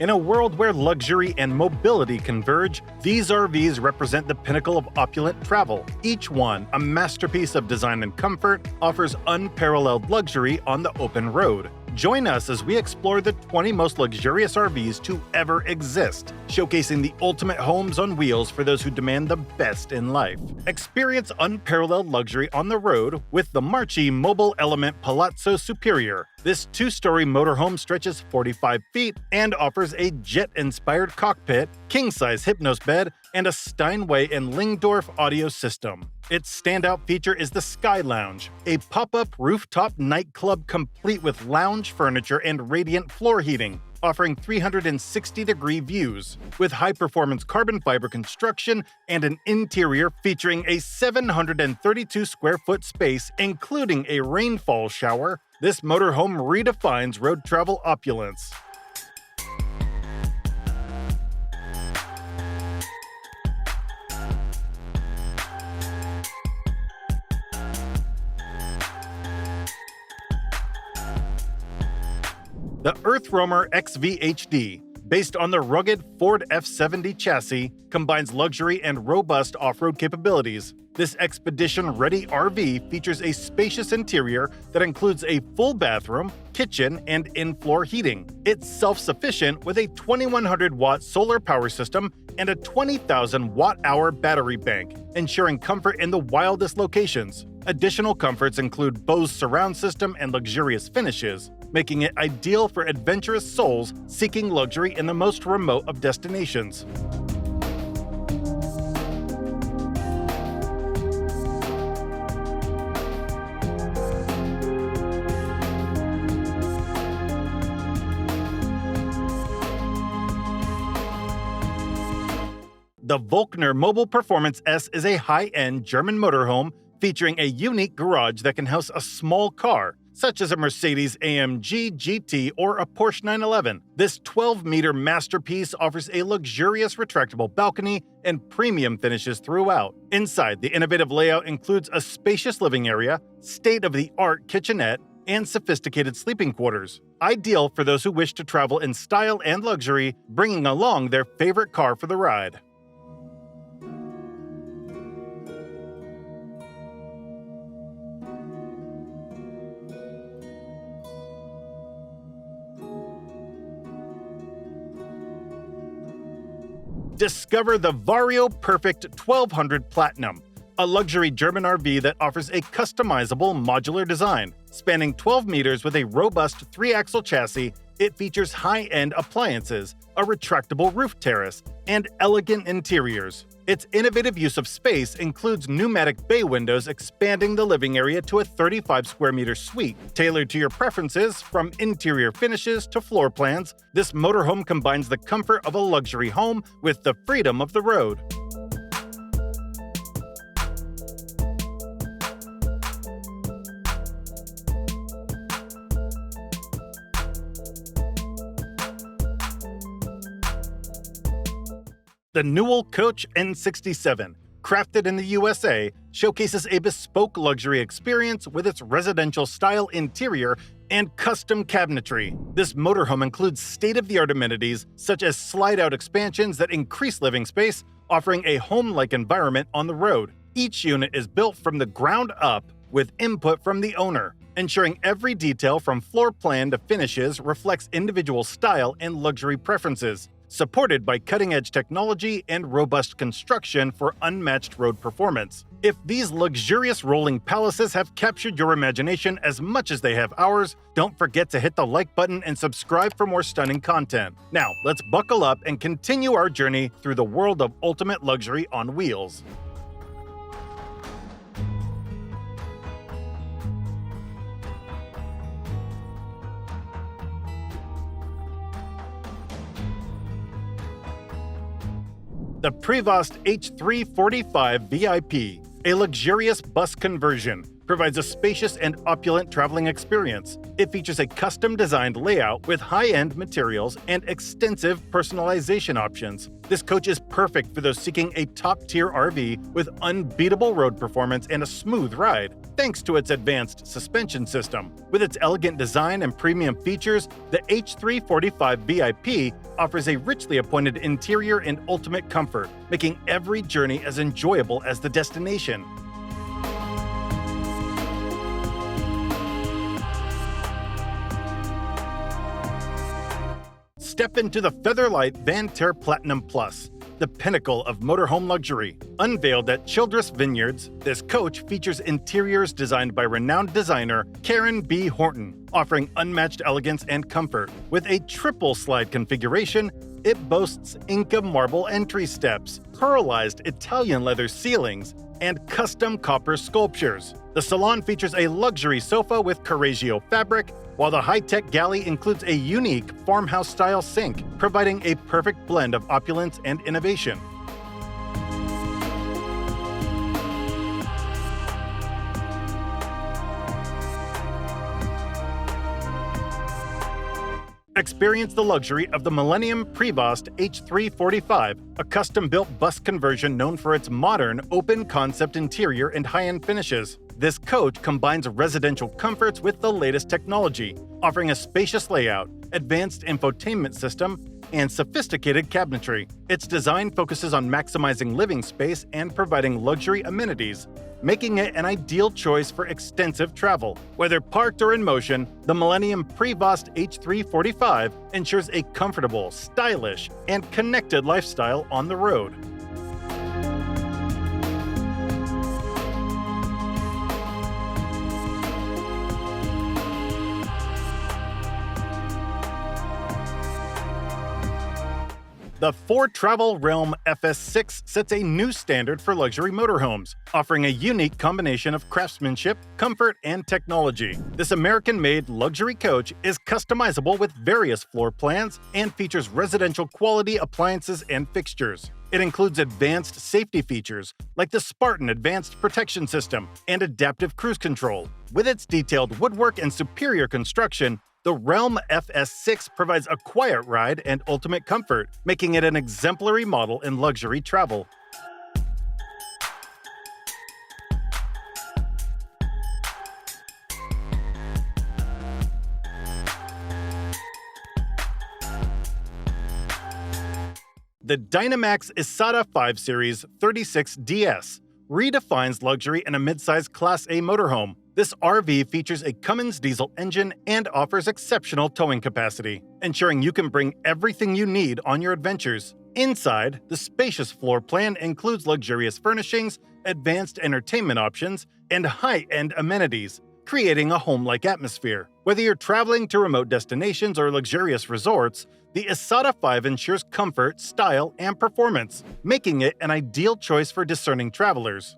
In a world where luxury and mobility converge, these RVs represent the pinnacle of opulent travel. Each one, a masterpiece of design and comfort, offers unparalleled luxury on the open road. Join us as we explore the 20 most luxurious RVs to ever exist, showcasing the ultimate homes on wheels for those who demand the best in life. Experience unparalleled luxury on the road with the Marchi Mobile Element Palazzo Superior. This two-story motorhome stretches 45 feet and offers a jet-inspired cockpit, king-size Hypnos bed, and a Steinway and Lingdorf audio system. Its standout feature is the Sky Lounge, a pop-up rooftop nightclub complete with lounge furniture and radiant floor heating, offering 360-degree views. With high-performance carbon fiber construction and an interior featuring a 732-square-foot space, including a rainfall shower, this motorhome redefines road travel opulence. The EarthRoamer XV-HD, based on the rugged Ford F-70 chassis, combines luxury and robust off-road capabilities. This expedition-ready RV features a spacious interior that includes a full bathroom, kitchen, and in-floor heating. It's self-sufficient with a 2100-watt solar power system and a 20,000-watt-hour battery bank, ensuring comfort in the wildest locations. Additional comforts include Bose surround system and luxurious finishes, making it ideal for adventurous souls seeking luxury in the most remote of destinations. The Volkner Mobil Performance S is a high-end German motorhome featuring a unique garage that can house a small car, such as a Mercedes-AMG GT or a Porsche 911. This 12-meter masterpiece offers a luxurious retractable balcony and premium finishes throughout. Inside, the innovative layout includes a spacious living area, state-of-the-art kitchenette, and sophisticated sleeping quarters, ideal for those who wish to travel in style and luxury, bringing along their favorite car for the ride. Discover the Vario Perfect 1200 Platinum, a luxury German RV that offers a customizable modular design. Spanning 12 meters with a robust 3-axle chassis, it features high-end appliances, a retractable roof terrace, and elegant interiors. Its innovative use of space includes pneumatic bay windows expanding the living area to a 35-square-meter suite. Tailored to your preferences, from interior finishes to floor plans, this motorhome combines the comfort of a luxury home with the freedom of the road. The Newell Coach N67, crafted in the USA, showcases a bespoke luxury experience with its residential style interior and custom cabinetry. This motorhome includes state-of-the-art amenities such as slide-out expansions that increase living space, offering a home-like environment on the road. Each unit is built from the ground up with input from the owner, ensuring every detail from floor plan to finishes reflects individual style and luxury preferences, supported by cutting-edge technology and robust construction for unmatched road performance. If these luxurious rolling palaces have captured your imagination as much as they have ours, don't forget to hit the like button and subscribe for more stunning content. Now, let's buckle up and continue our journey through the world of ultimate luxury on wheels. The Prevost H345 VIP, a luxurious bus conversion, provides a spacious and opulent traveling experience. It features a custom-designed layout with high-end materials and extensive personalization options. This coach is perfect for those seeking a top-tier RV with unbeatable road performance and a smooth ride. thanks to its advanced suspension system. With its elegant design and premium features, the H345 VIP offers a richly appointed interior and ultimate comfort, making every journey as enjoyable as the destination. Step into the Featherlight Van Ter Platinum Plus, the pinnacle of motorhome luxury. Unveiled at Childress Vineyards, this coach features interiors designed by renowned designer Karen B. Horton, offering unmatched elegance and comfort. With a triple slide configuration, it boasts Inca marble entry steps, pearlized Italian leather ceilings, and custom copper sculptures. The salon features a luxury sofa with Correggio fabric, while the high-tech galley includes a unique farmhouse-style sink, providing a perfect blend of opulence and innovation. Experience the luxury of the Millennium Prevost H345, a custom-built bus conversion known for its modern, open-concept interior and high-end finishes. This coach combines residential comforts with the latest technology, offering a spacious layout, advanced infotainment system, and sophisticated cabinetry. Its design focuses on maximizing living space and providing luxury amenities, making it an ideal choice for extensive travel. Whether parked or in motion, the Millennium Prevost H345 ensures a comfortable, stylish, and connected lifestyle on the road. The Ford Travel Realm FS6 sets a new standard for luxury motorhomes, offering a unique combination of craftsmanship, comfort, and technology. This American-made luxury coach is customizable with various floor plans and features residential quality appliances and fixtures. It includes advanced safety features like the Spartan Advanced Protection System and Adaptive Cruise Control. With its detailed woodwork and superior construction, the Realm FS6 provides a quiet ride and ultimate comfort, making it an exemplary model in luxury travel. The Dynamax Isata 5 Series 36DS redefines luxury in a midsize Class A motorhome. This RV features a Cummins diesel engine and offers exceptional towing capacity, ensuring you can bring everything you need on your adventures. Inside, the spacious floor plan includes luxurious furnishings, advanced entertainment options, and high-end amenities, creating a home-like atmosphere. Whether you're traveling to remote destinations or luxurious resorts, the Isata 5 ensures comfort, style, and performance, making it an ideal choice for discerning travelers.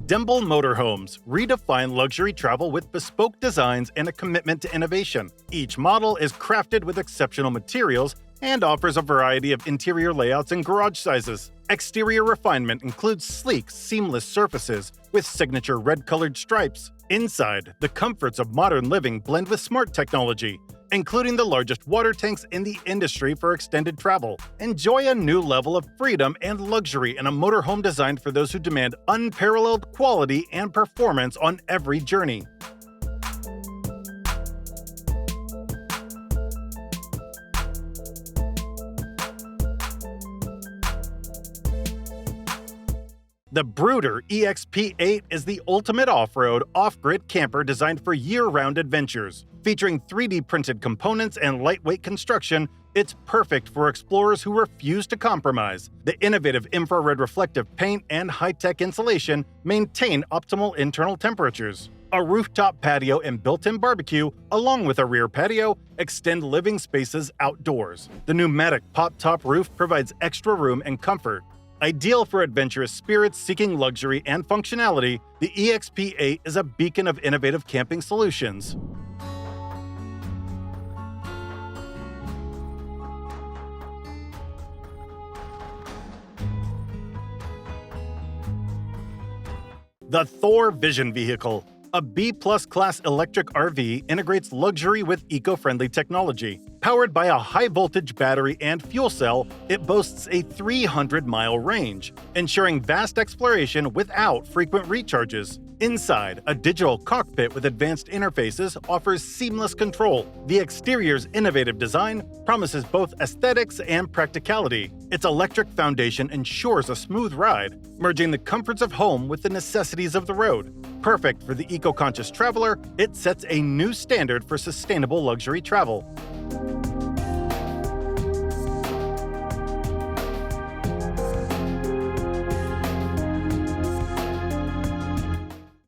Demble Motorhomes redefine luxury travel with bespoke designs and a commitment to innovation. Each model is crafted with exceptional materials and offers a variety of interior layouts and garage sizes. Exterior refinement includes sleek, seamless surfaces with signature red-colored stripes. Inside, the comforts of modern living blend with smart technology, including the largest water tanks in the industry for extended travel. Enjoy a new level of freedom and luxury in a motorhome designed for those who demand unparalleled quality and performance on every journey. The Brooder EXP8 is the ultimate off-road, off-grid camper designed for year-round adventures. Featuring 3D printed components and lightweight construction, it's perfect for explorers who refuse to compromise. The innovative infrared reflective paint and high-tech insulation maintain optimal internal temperatures. A rooftop patio and built-in barbecue, along with a rear patio, extend living spaces outdoors. The pneumatic pop-top roof provides extra room and comfort. Ideal for adventurous spirits seeking luxury and functionality, the EXP8 is a beacon of innovative camping solutions. The Thor Vision Vehicle. A B-plus class electric RV integrates luxury with eco-friendly technology. Powered by a high-voltage battery and fuel cell, it boasts a 300-mile range, ensuring vast exploration without frequent recharges. Inside, a digital cockpit with advanced interfaces offers seamless control. The exterior's innovative design promises both aesthetics and practicality. Its electric foundation ensures a smooth ride, merging the comforts of home with the necessities of the road. Perfect for the eco-conscious traveler, it sets a new standard for sustainable luxury travel.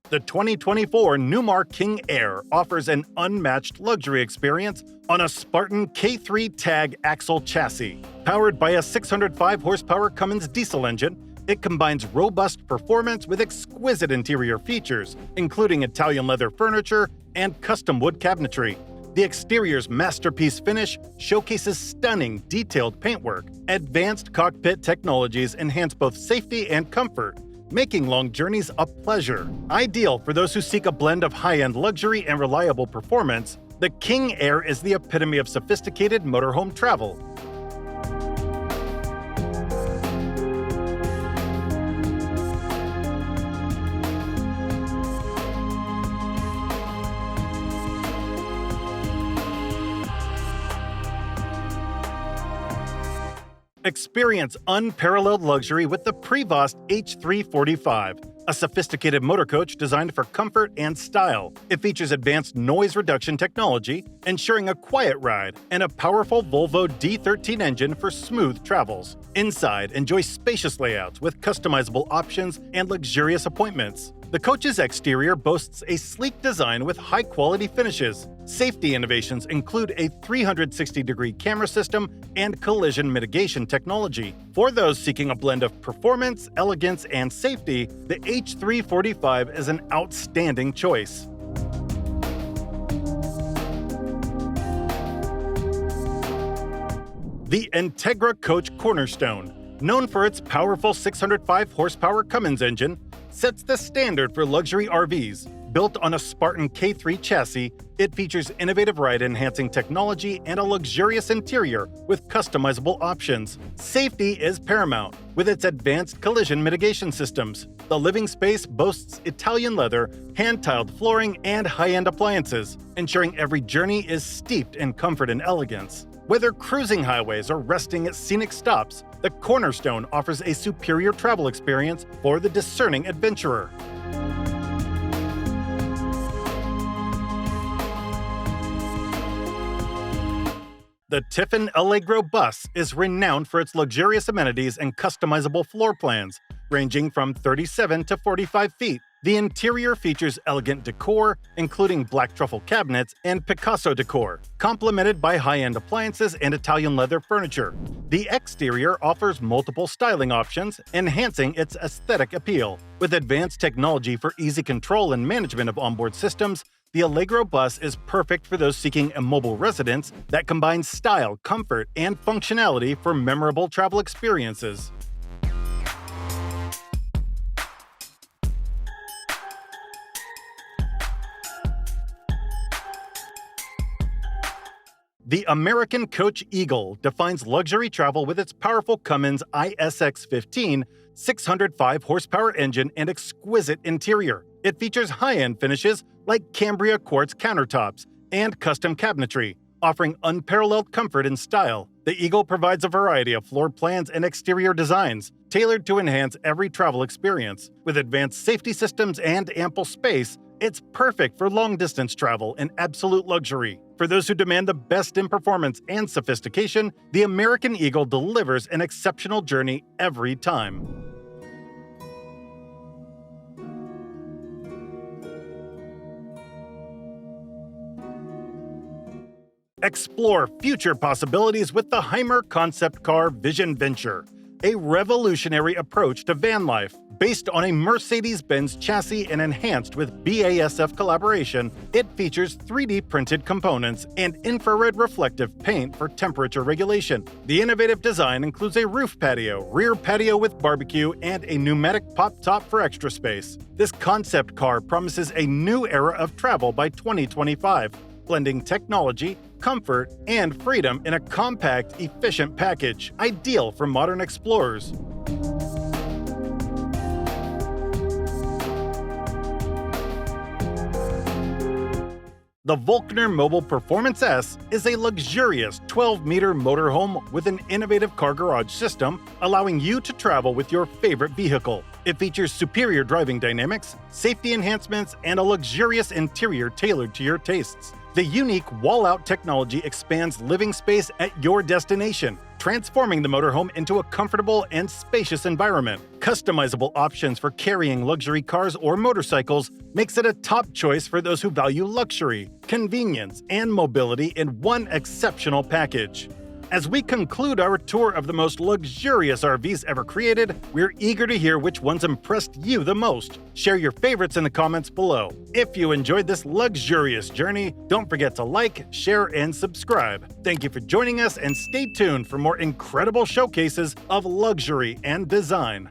The 2024 Newmar King Air offers an unmatched luxury experience on a Spartan K3 tag axle chassis. Powered by a 605 horsepower Cummins diesel engine, it combines robust performance with exquisite interior features, including Italian leather furniture and custom wood cabinetry. The exterior's masterpiece finish showcases stunning, detailed paintwork. Advanced cockpit technologies enhance both safety and comfort, making long journeys a pleasure. Ideal for those who seek a blend of high-end luxury and reliable performance, the King Air is the epitome of sophisticated motorhome travel. Experience unparalleled luxury with the Prevost H345, a sophisticated motor coach designed for comfort and style. It features advanced noise reduction technology, ensuring a quiet ride, and a powerful Volvo D13 engine for smooth travels. Inside, enjoy spacious layouts with customizable options and luxurious appointments. The coach's exterior boasts a sleek design with high-quality finishes. Safety innovations include a 360-degree camera system and collision mitigation technology. For those seeking a blend of performance, elegance, and safety, the H345 is an outstanding choice. The Integra Coach Cornerstone, known for its powerful 605 horsepower Cummins engine, sets the standard for luxury RVs. Built on a Spartan K3 chassis, it features innovative ride-enhancing technology and a luxurious interior with customizable options. Safety is paramount with its advanced collision mitigation systems. The living space boasts Italian leather, hand-tiled flooring, and high-end appliances, ensuring every journey is steeped in comfort and elegance. Whether cruising highways or resting at scenic stops, the Cornerstone offers a superior travel experience for the discerning adventurer. The Tiffin Allegro bus is renowned for its luxurious amenities and customizable floor plans, ranging from 37 to 45 feet. The interior features elegant decor, including black truffle cabinets and Picasso decor, complemented by high-end appliances and Italian leather furniture. The exterior offers multiple styling options, enhancing its aesthetic appeal. With advanced technology for easy control and management of onboard systems, the Allegro bus is perfect for those seeking a mobile residence that combines style, comfort, and functionality for memorable travel experiences. The American Coach Eagle defines luxury travel with its powerful Cummins ISX-15 605 horsepower engine and exquisite interior. It features high-end finishes like Cambria quartz countertops and custom cabinetry, offering unparalleled comfort and style. The Eagle provides a variety of floor plans and exterior designs, tailored to enhance every travel experience. With advanced safety systems and ample space, it's perfect for long-distance travel and absolute luxury. For those who demand the best in performance and sophistication, the American Eagle delivers an exceptional journey every time. Explore future possibilities with the Hymer concept car Vision Venture, a revolutionary approach to van life Based on a Mercedes-Benz chassis and enhanced with BASF collaboration, it features 3D printed components and infrared reflective paint for temperature regulation. The innovative design includes a roof patio, rear patio with barbecue, and a pneumatic pop top for extra space. This concept car promises a new era of travel by 2025, blending technology, comfort, and freedom in a compact, efficient package, ideal for modern explorers. The Volkner Mobil Performance S is a luxurious 12-meter motorhome with an innovative car garage system, allowing you to travel with your favorite vehicle. It features superior driving dynamics, safety enhancements, and a luxurious interior tailored to your tastes. The unique wall-out technology expands living space at your destination, transforming the motorhome into a comfortable and spacious environment. Customizable options for carrying luxury cars or motorcycles makes it a top choice for those who value luxury, convenience, and mobility in one exceptional package. As we conclude our tour of the most luxurious RVs ever created, we're eager to hear which ones impressed you the most. Share your favorites in the comments below. If you enjoyed this luxurious journey, don't forget to like, share, and subscribe. Thank you for joining us, and stay tuned for more incredible showcases of luxury and design.